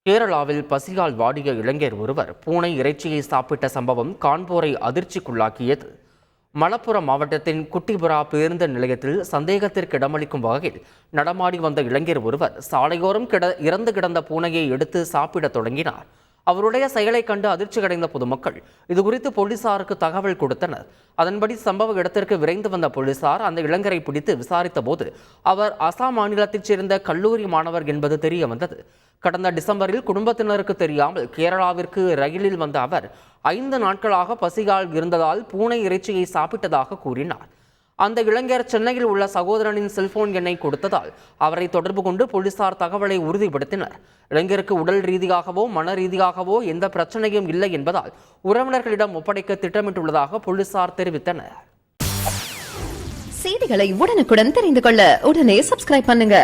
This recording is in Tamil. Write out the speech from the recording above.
கேரளாவில் பசியால் வாடிய இளைஞர் ஒருவர் பூனை இறைச்சியை சாப்பிட்ட சம்பவம் காண்போரை அதிர்ச்சிக்குள்ளாக்கியது. மலப்புரம் மாவட்டத்தின் குட்டிபுரா பேருந்து நிலையத்தில் சந்தேகத்திற்கு இடமளிக்கும் வகையில் நடமாடி வந்த இளைஞர் ஒருவர் சாலையோரம் இறந்து கிடந்த பூனையை எடுத்து சாப்பிடத் தொடங்கினார். அவருடைய செயலை கண்டு அதிர்ச்சி அடைந்த பொதுமக்கள் இதுகுறித்து போலீசாருக்கு தகவல் கொடுத்தனர். அதன்படி சம்பவ இடத்திற்கு விரைந்து வந்த போலீசார் அந்த இளைஞரை பிடித்து விசாரித்த போது அவர் அசாம் மாநிலத்தைச் சேர்ந்த கல்லூரி மாணவர் என்பது தெரிய வந்தது. கடந்த டிசம்பரில் குடும்பத்தினருக்கு தெரியாமல் கேரளாவிற்கு ரயிலில் வந்த அவர் 5 நாட்களாக பசியால் இருந்ததால் பூனை இறைச்சியை சாப்பிட்டதாக கூறினார். அந்த இளைஞர் சென்னையில் உள்ள சகோதரனின் செல்போன் எண்ணை கொடுத்ததால் அவரை தொடர்பு கொண்டு போலீசார் தகவலை உறுதிப்படுத்தினர். இளைஞருக்கு உடல் ரீதியாகவோ மன ரீதியாகவோ எந்த பிரச்சனையும் இல்லை என்பதால் உறவினர்களிடம் ஒப்படைக்க திட்டமிட்டுள்ளதாக போலீசார் தெரிவித்தனர். செய்திகளை உடனுக்குடன் தெரிந்து கொள்ள உடனே சப்ஸ்கிரைப் பண்ணுங்க.